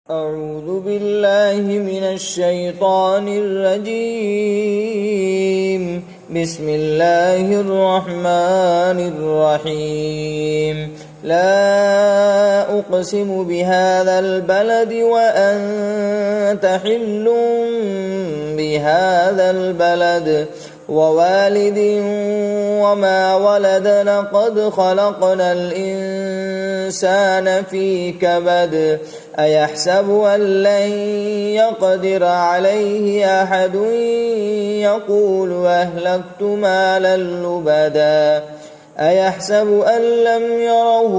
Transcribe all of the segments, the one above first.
أعوذ بالله من الشيطان الرجيم. بسم الله الرحمن الرحيم. لا أقسم بهذا البلد وأنت حل بهذا البلد ووالد وما ولد لقد خلقنا الإنسان في كبد أيحسب أن لن يقدر عليه أحد يقول أهلكت مالا لبدا أيحسب أن لم يره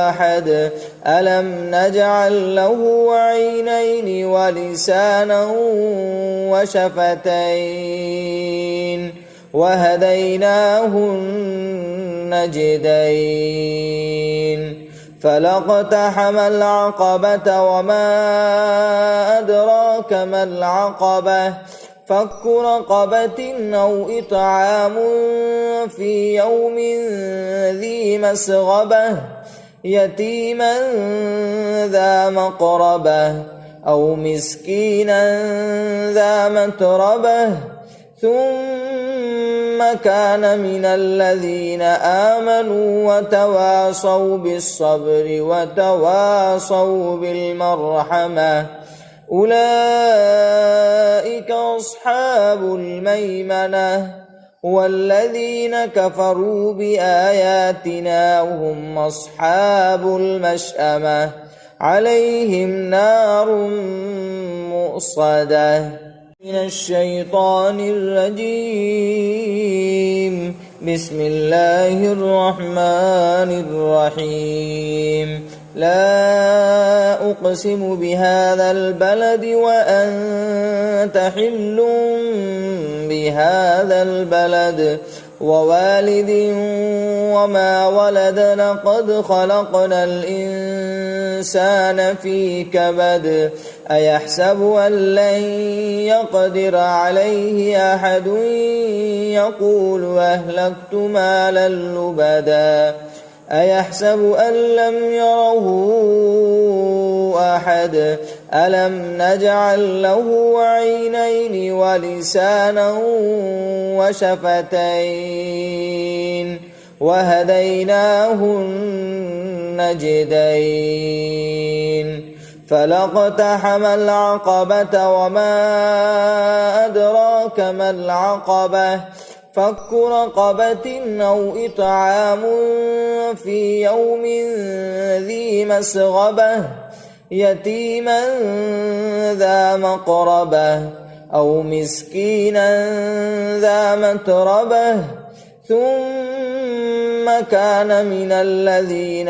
أحد ألم نجعل له عينين ولسانا وشفتين وهديناه النجدين فلاقتحم العقبة وما أدراك ما العقبة فك رقبة أو إطعام في يوم ذي مسغبة يتيما ذا مقربة أو مسكينا ذا متربة ثم كان من الذين آمنوا وتواصوا بالصبر وتواصوا بالمرحمة أولئك أصحاب الميمنة والذين كفروا بآياتنا هم أصحاب المشأمة عليهم نار مؤصدة. من الشيطان الرجيم. بسم الله الرحمن الرحيم. لا أقسم بهذا البلد وأنت حل بهذا البلد ووالد وما ولد لقد خلقنا الإنسان في كبد أيحسب أن لن يقدر عليه أحد يقول أهلكت مالا لبدا أيحسب أن لم يره أحد ألم نجعل له عينين ولسانا وشفتين وهديناه النجدين فلاقتحم العقبة وما أدراك ما العقبة فك رقبة أو إطعام في يوم ذي مسغبة يتيما ذا مقربة أو مسكينا ذا متربة ثم كان من الذين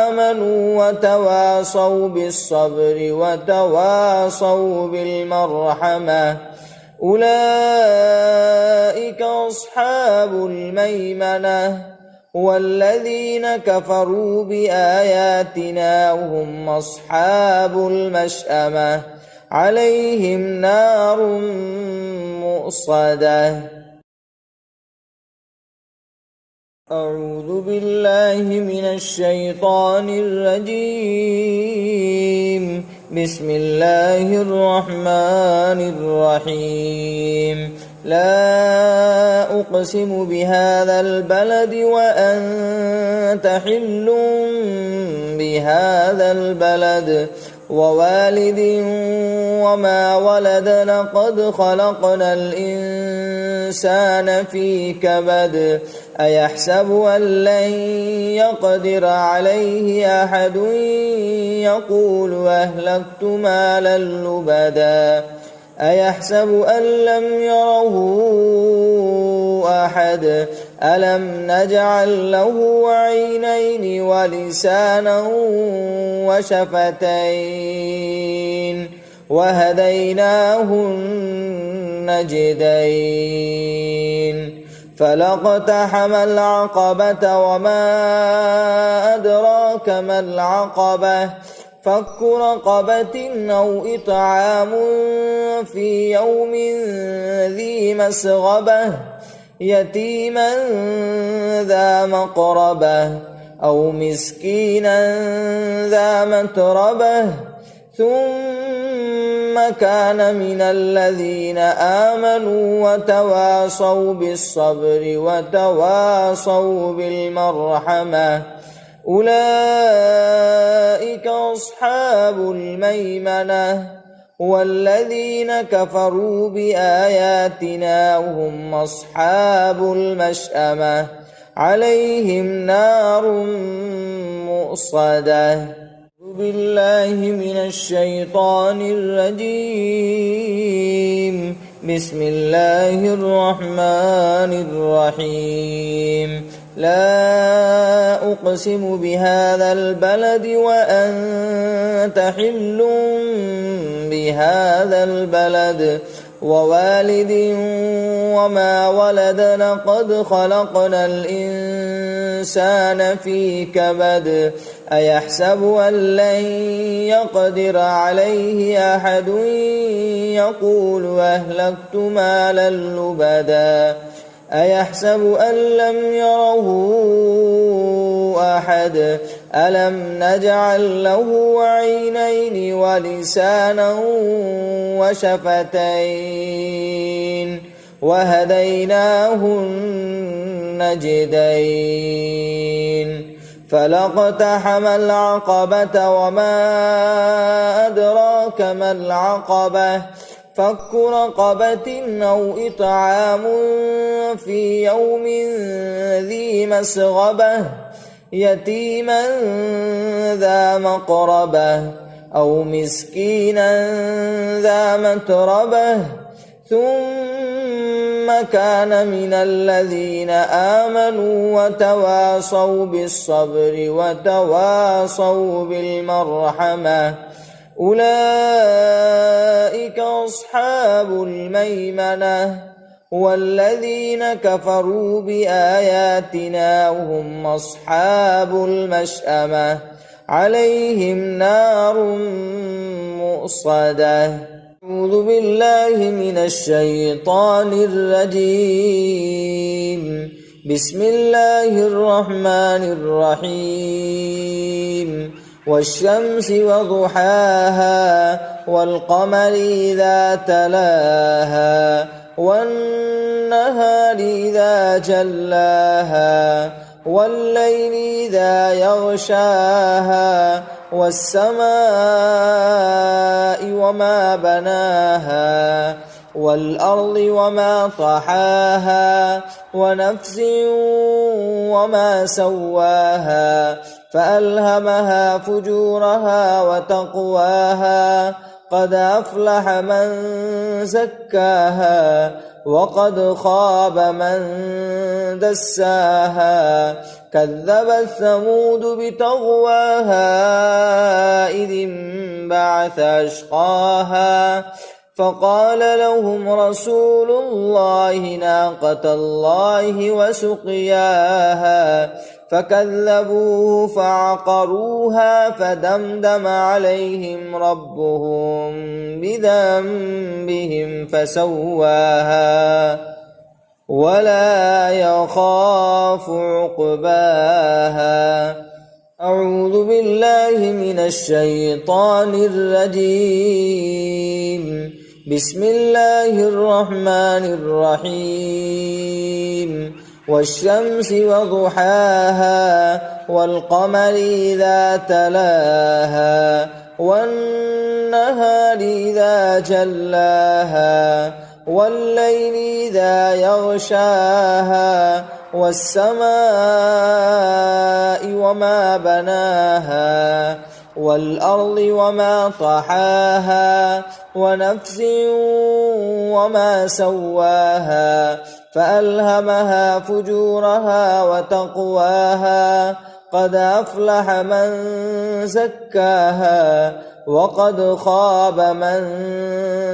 آمنوا وتواصوا بالصبر وتواصوا بالمرحمة أولئك أصحاب الميمنة والذين كفروا بآياتنا هم أصحاب المشأمة عليهم نار مؤصدة. أعوذ بالله من الشيطان الرجيم. بسم الله الرحمن الرحيم. لا أقسم بهذا البلد وأنت حل بهذا البلد ووالد وما ولد لقد خلقنا الإنسان في كبد أيحسب أن لن يقدر عليه أحد يقول أهلكت مالا لبدا أيحسب أن لم يره أحد ألم نجعل له عينين ولسانا وشفتين وهديناه النجدين فلاقتحم العقبة وما أدراك ما العقبة فك رقبة أو إطعام في يوم ذي مسغبة يتيما ذا مقربة أو مسكينا ذا متربة ثم كان من الذين آمنوا وتواصوا بالصبر وتواصوا بالمرحمة أولئك أصحاب الميمنة والذين كفروا بآياتنا هم أصحاب المشأمة عليهم نار مؤصدة. أعوذ بالله من الشيطان الرجيم. بسم الله الرحمن الرحيم. لا أقسم بهذا البلد وأنت حل بهذا البلد ووالد وما ولد لقد خلقنا الإنسان في كبد أيحسب أن لن يقدر عليه أحد يقول أهلكت مالا لبدا أيحسب أن لم يره أحد ألم نجعل له عينين ولسانا وشفتين وهديناه النجدين فلاقتحم العقبة وما أدراك ما العقبة فك رقبة أو إطعام في يوم ذي مسغبة يتيما ذا مقربة أو مسكينا ذا متربة ثم كان من الذين آمنوا وتواصوا بالصبر وتواصوا بالمرحمة أولئك أصحاب الميمنة والذين كفروا بآياتنا هم أصحاب المشأمة عليهم نار مؤصدة. أعوذ بالله من الشيطان الرجيم. بسم الله الرحمن الرحيم. والشمس وضحاها والقمر إذا تلاها والنهار إذا جلاها والليل إذا يغشاها والسماء وما بناها والأرض وما طحاها ونفس وما سواها فألهمها فجورها وتقواها قد أفلح من زكاها وقد خاب من دساها كذبت ثمود بطغواها إذ انبعث أشقاها فقال لهم رسول الله ناقة الله وسقياها فكذبوه فعقروها فدمدم عليهم ربهم بذنبهم فسواها ولا يخاف عقباها. أعوذ بالله من الشيطان الرجيم. بسم الله الرحمن الرحيم. والشمس وضحاها والقمر إذا تلاها والنهار إذا جلاها والليل إذا يغشاها والسماء وما بناها والأرض وما طحاها ونفس وما سواها فألهمها فجورها وتقواها قد أفلح من زكاها وقد خاب من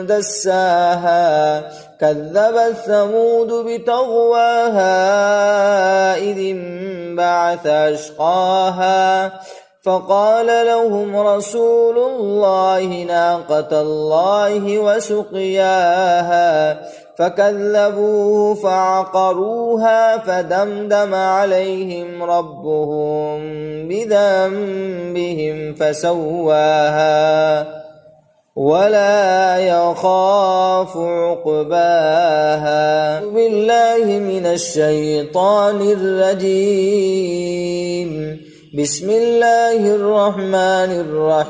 دساها كذبت ثمود بطغواها إذ انبعث أشقاها فقال لهم رسول الله ناقة الله وسقياها فكذبوه فعقروها فدمدم عليهم ربهم بذنبهم فسواها ولا يخاف عقباها. بالله من الشيطان الرجيم. بسم الله الرحمن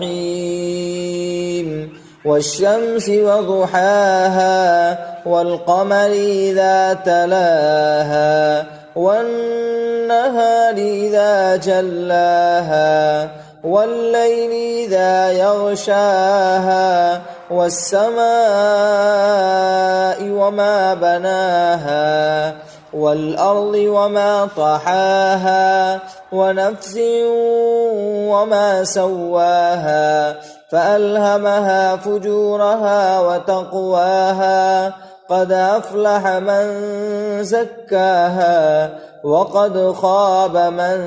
الرحيم. والشمس وضحاها والقمر إذا تلاها والنهار إذا جلاها والليل إذا يغشاها والسماء وما بناها والأرض وما طحاها ونفس وما سواها فألهمها فجورها وتقواها. قد أفلح من زكاها وقد خاب من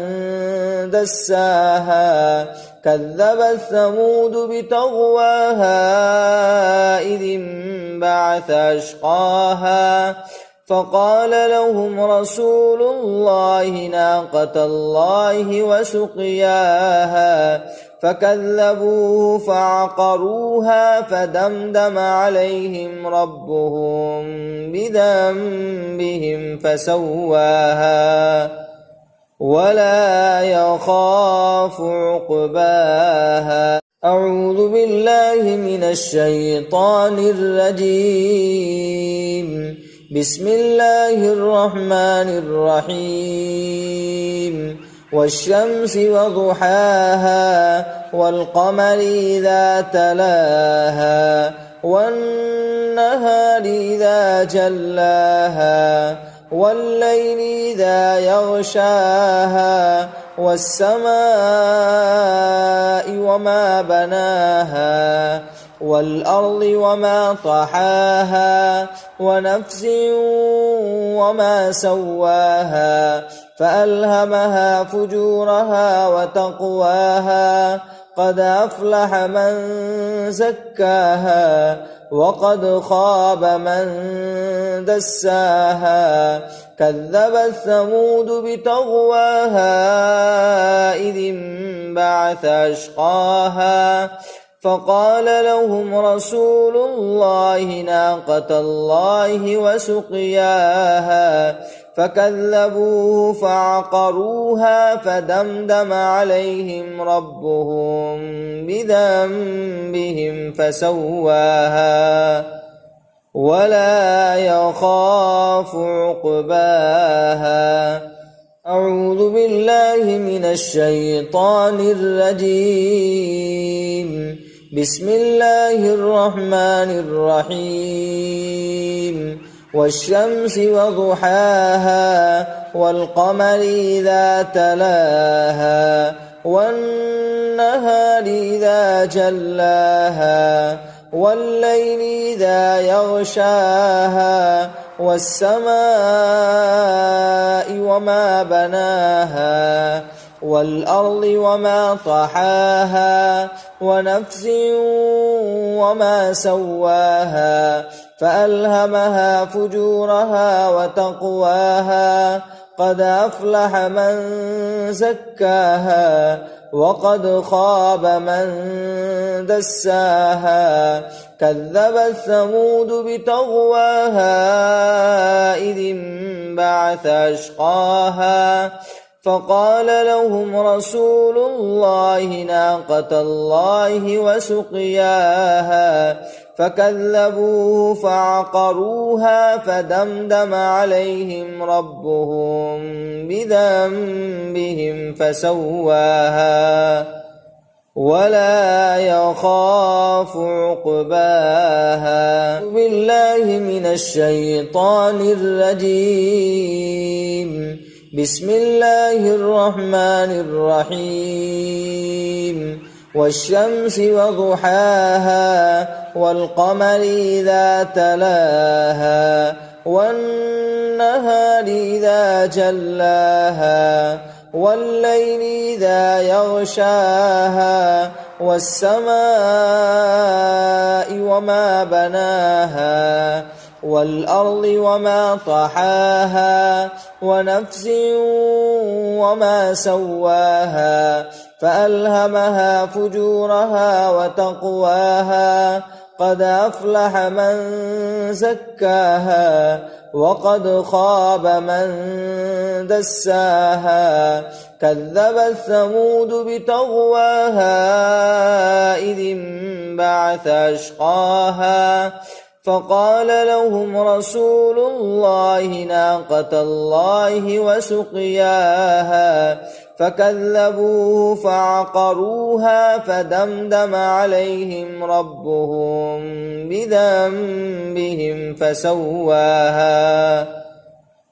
دساها. كذبت ثمود بطغواها إذ انبعث أشقاها فقال لهم رسول الله ناقة الله وسقياها فكذبوه فعقروها فدمدم عليهم ربهم بذنبهم فسواها ولا يخاف عقباها. أعوذ بالله من الشيطان الرجيم. بسم الله الرحمن الرحيم. والشمس وضحاها والقمر إذا تلاها والنهار إذا جلاها والليل إذا يغشاها والسماء وما بناها والأرض وما طحاها ونفس وما سواها فألهمها فجورها وتقواها. قد أفلح من زكاها وقد خاب من دساها. كذبت ثمود بطغواها إذ انبعث أشقاها فقال لهم رسول الله ناقة الله وسقياها فكذبوه فعقروها فدمدم عليهم ربهم بذنبهم فسواها ولا يخاف عقباها. أعوذ بالله من الشيطان الرجيم. بسم الله الرحمن الرحيم. والشمس وضحاها والقمر إذا تلاها والنهار إذا جلاها والليل إذا يغشاها والسماء وما بناها والأرض وما طحاها ونفس وما سواها فألهمها فجورها وتقواها. قد أفلح من زكاها وقد خاب من دساها. كذبت ثمود بطغواها إذ انبعث أشقاها فقال لهم رسول الله ناقة الله وسقياها فكذبوه فعقروها فدمدم عليهم ربهم بذنبهم فسواها ولا يخاف عقباها. بالله من الشيطان الرجيم. بسم الله الرحمن الرحيم. والشمس وضحاها والقمر إذا تلاها والنهار إذا جلاها والليل إذا يغشاها والسماء وما بناها والأرض وما طحاها ونفس وما سواها فألهمها فجورها وتقواها قد أفلح من زكاها وقد خاب من دساها كذبت ثمود بطغواها إذ انبعث أشقاها فقال لهم رسول الله ناقة الله وسقياها فكذبوه فعقروها فدمدم عليهم ربهم بذنبهم فسواها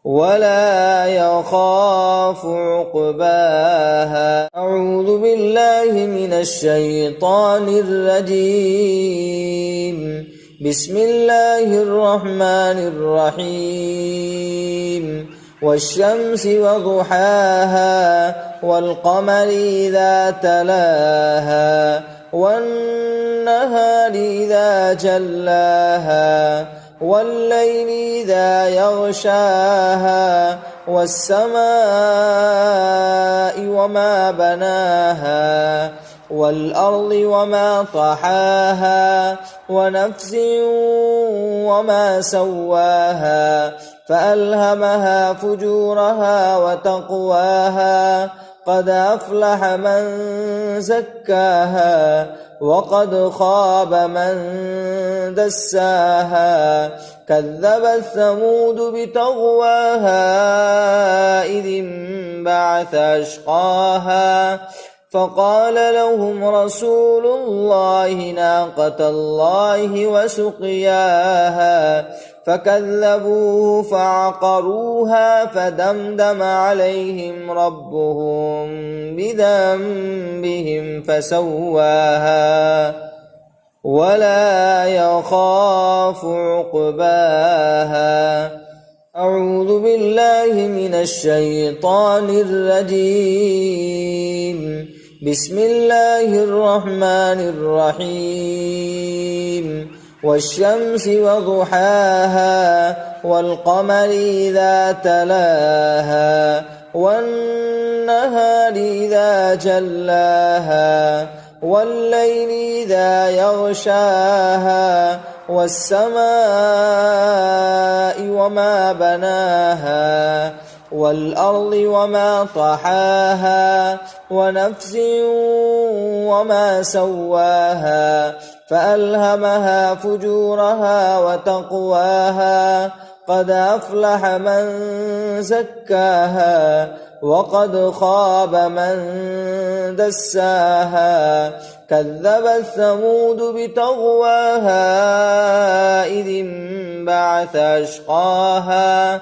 ولا يخاف عقباها. أعوذ بالله من الشيطان الرجيم. بسم الله الرحمن الرحيم. والشمس وضحاها والقمر إذا تلاها والنهار إذا جلاها والليل إذا يغشاها والسماء وما بناها والأرض وما طحاها ونفس وما سواها فألهمها فجورها وتقواها قد أفلح من زكاها وقد خاب من دساها كذبت ثمود بطغواها إذ انبعث أشقاها فقال لهم رسول الله ناقة الله وسقياها فكذبوه فعقروها فدمدم عليهم ربهم بذنبهم فسواها ولا يخاف عقباها. أعوذ بالله من الشيطان الرجيم. بسم الله الرحمن الرحيم. والشمس وضحاها والقمر إذا تلاها والنهار إذا جلاها والليل إذا يغشاها والسماء وما بناها والأرض وما طحاها ونفس وما سواها فألهمها فجورها وتقواها قد أفلح من زكاها وقد خاب من دساها كذبت ثمود بطغواها إذ انبعث أشقاها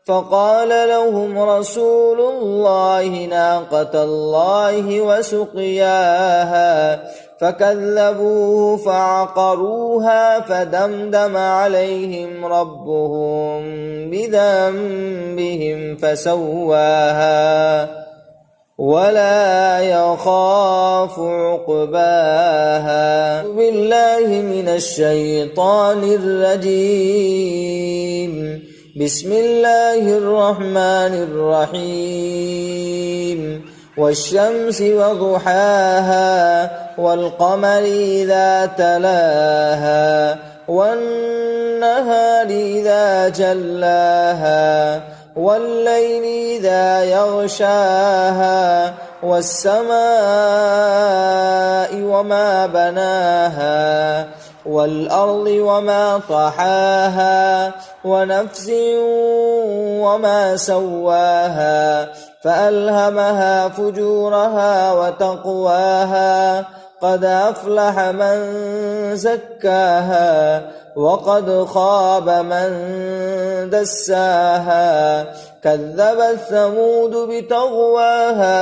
فقال لهم رسول الله ناقة الله وسقياها فكذبوه فعقروها فدمدم عليهم ربهم بذنبهم فسواها ولا يخاف عقباها. بالله من الشيطان الرجيم. بسم الله الرحمن الرحيم. والشمس وضحاها والقمر إذا تلاها والنهار إذا جلاها والليل إذا يغشاها والسماء وما بناها والأرض وما طحاها ونفس وما سواها فألهمها فجورها وتقواها قد أفلح من زكاها وقد خاب من دساها كذبت ثمود بطغواها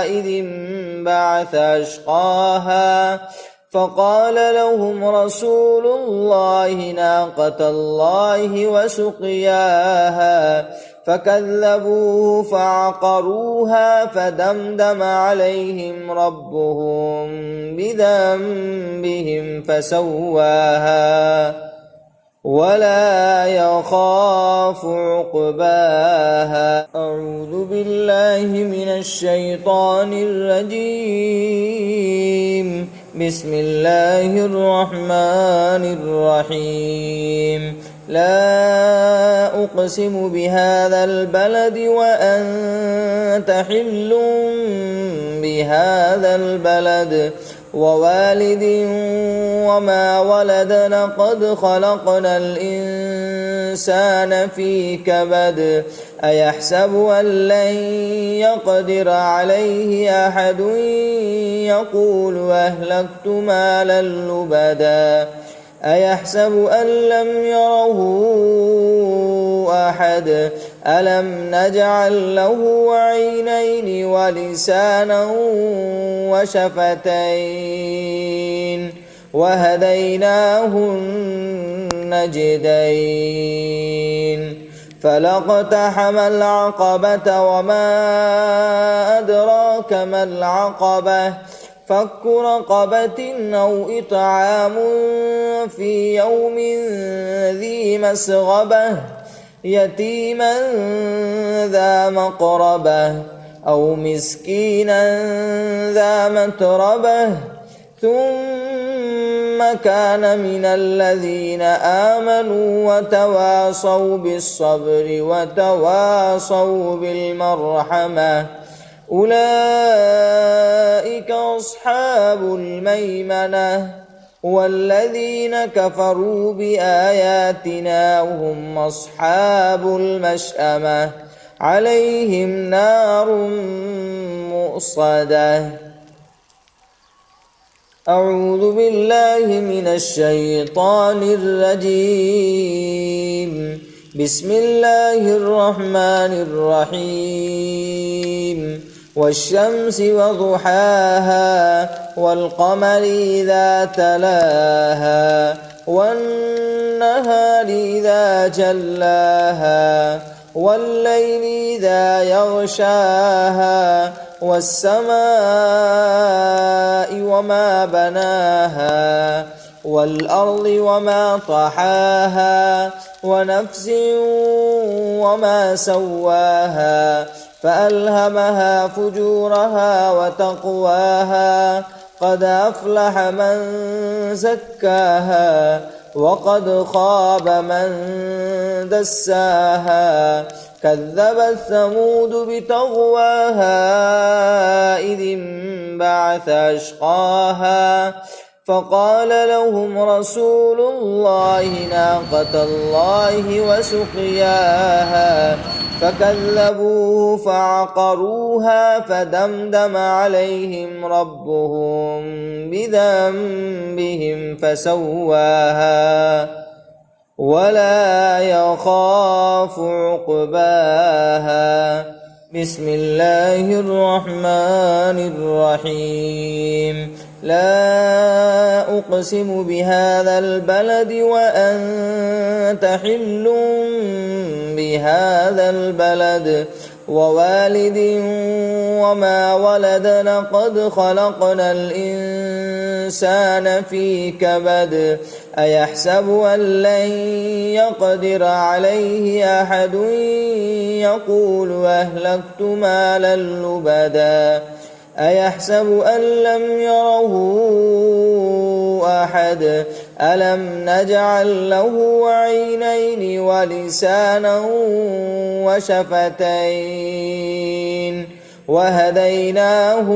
إذ انبعث أشقاها فقال لهم رسول الله ناقة الله وسقياها فكذبوه فعقروها فدمدم عليهم ربهم بذنبهم فسواها ولا يخاف عقباها. أعوذ بالله من الشيطان الرجيم. بسم الله الرحمن الرحيم. لا أقسم بهذا البلد وأنت حل بهذا البلد ووالد وما ولد. لقد خلقنا الإنسان في كبد. أيحسب أن لن يقدر عليه أحد. يقول أهلكت مالا لبدا. أيحسب أن لم يره أحد. ألم نجعل له عينين ولسانا وشفتين وهديناه النجدين. فلاقتحم العقبة وما أدراك ما العقبة. فك رقبة أو إطعام في يوم ذي مسغبة. يتيما ذا مقربة أو مسكينا ذا متربة. ثم كان من الذين آمنوا وتواصوا بالصبر وتواصوا بالمرحمة. أولئك أصحاب الميمنة. والذين كفروا بآياتنا هم أصحاب المشأمة. عليهم نار مؤصدة. أعوذ بالله من الشيطان الرجيم. بسم الله الرحمن الرحيم. والشمس وضحاها والقمر إذا تلاها والنهار إذا جلاها والليل إذا يغشاها والسماء وما بناها والأرض وما طحاها ونفس وما سواها فألهمها فجورها وتقواها. قد أفلح من زكاها وقد خاب من دساها. كذبت ثمود بطغواها إذ انبعث أشقاها. فقال لهم رسول الله ناقة الله وسقياها. فكذبوه فعقروها فدمدم عليهم ربهم بذنبهم فسواها. ولا يخاف عقباها. بسم الله الرحمن الرحيم. لا أقسم بهذا البلد وأنت حل بهذا البلد ووالد وما ولد. لقد خلقنا الإنسان في كبد. أيحسب أن لن يقدر عليه أحد. يقول أهلكت مالا لبدا. أيحسب أن لم يره أحد. ألم نجعل له عينين ولسانا وشفتين وهديناه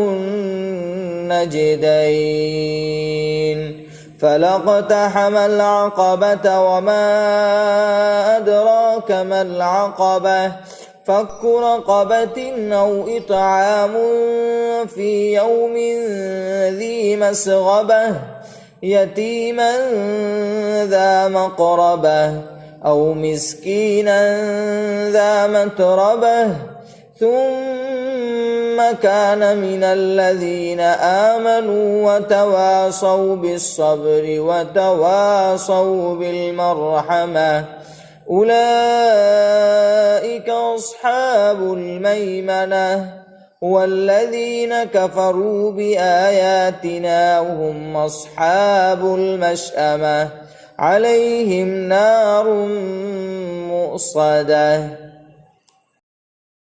النجدين. فلاقتحم العقبة وما أدراك ما العقبة. فك رقبة أو إطعام في يوم ذي مسغبة. يتيما ذا مقربة أو مسكينا ذا متربة. ثم كان من الذين آمنوا وتواصوا بالصبر وتواصوا بالمرحمة. أولئك أصحاب الميمنة. والذين كفروا بآياتنا هم أصحاب المشأمة. عليهم نار مؤصدة